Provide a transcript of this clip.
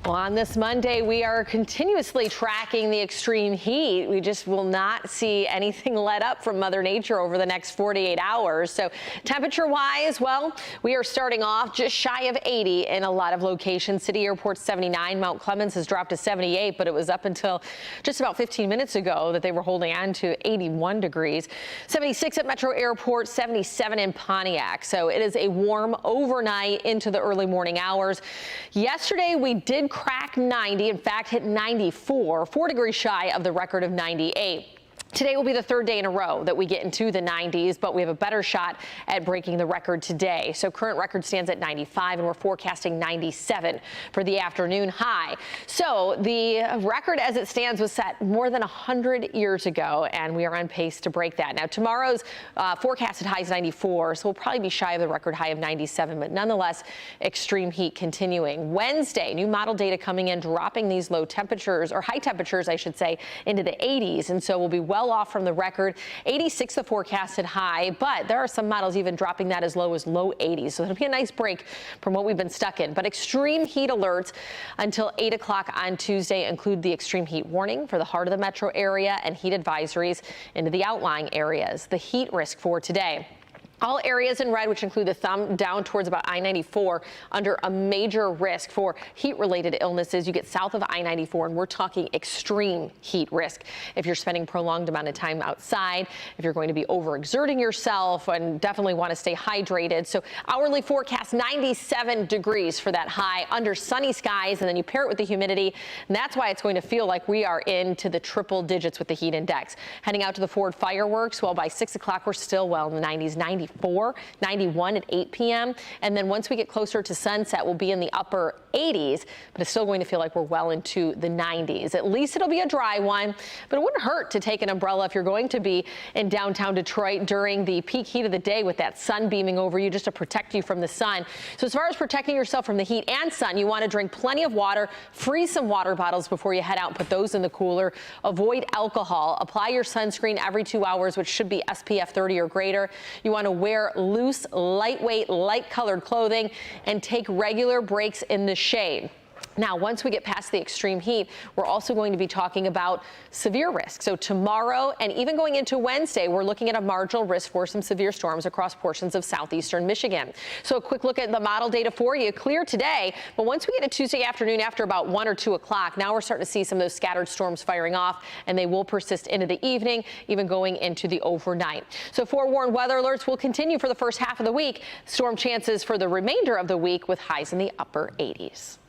Well, on this Monday, we are continuously tracking the extreme heat. We just will not see anything let up from Mother Nature over the next 48 hours. So temperature-wise, well, we are starting off just shy of 80 in a lot of locations. City Airport 79, Mount Clemens has dropped to 78, but it was up until just about 15 minutes ago that they were holding on to 81 degrees. 76 at Metro Airport, 77 in Pontiac. So it is a warm overnight into the early morning hours. Yesterday, we did crack 90, in fact, hit 94, 4 degrees shy of the record of 98. Today will be the third day in a row that we get into the 90s, but we have a better shot at breaking the record today. So current record stands at 95, and we're forecasting 97 for the afternoon high. So the record as it stands was set more than 100 years ago, and we are on pace to break that. Now, tomorrow's forecasted high is 94, so we'll probably be shy of the record high of 97, but nonetheless, extreme heat continuing. Wednesday, new model data coming in, dropping these low temperatures, or high temperatures, I should say, into the 80s, and so we'll be well off from the record. 86 the forecasted high, but there are some models even dropping that as low as low 80s. So it'll be a nice break from what we've been stuck in. But extreme heat alerts until 8 o'clock on Tuesday include the extreme heat warning for the heart of the metro area and heat advisories into the outlying areas. The heat risk for today: all areas in red, which include the thumb down towards about I-94, under a major risk for heat-related illnesses. You get south of I-94, and we're talking extreme heat risk. If you're spending prolonged amount of time outside, if you're going to be overexerting yourself, and definitely want to stay hydrated. So hourly forecast 97 degrees for that high under sunny skies, and then you pair it with the humidity, and that's why it's going to feel like we are into the triple digits with the heat index. Heading out to the Ford fireworks, well, by 6 o'clock, we're still well in the 90s, 94, 91 at 8 p.m. And then once we get closer to sunset, we'll be in the upper 80s, but it's still going to feel like we're well into the 90s. At least it'll be a dry one, but it wouldn't hurt to take an umbrella if you're going to be in downtown Detroit during the peak heat of the day with that sun beaming over you just to protect you from the sun. So as far as protecting yourself from the heat and sun, you want to drink plenty of water, freeze some water bottles before you head out and put those in the cooler. Avoid alcohol. Apply your sunscreen every 2 hours, which should be SPF 30 or greater. You want to wear loose, lightweight, light-colored clothing and take regular breaks in the shade. Now, once we get past the extreme heat, we're also going to be talking about severe risk. So tomorrow and even going into Wednesday, we're looking at a marginal risk for some severe storms across portions of southeastern Michigan. So a quick look at the model data for you. Clear today, but once we get to Tuesday afternoon after about 1 or 2 o'clock, now we're starting to see some of those scattered storms firing off, and they will persist into the evening, even going into the overnight. So forewarned weather alerts will continue for the first half of the week. Storm chances for the remainder of the week with highs in the upper 80s.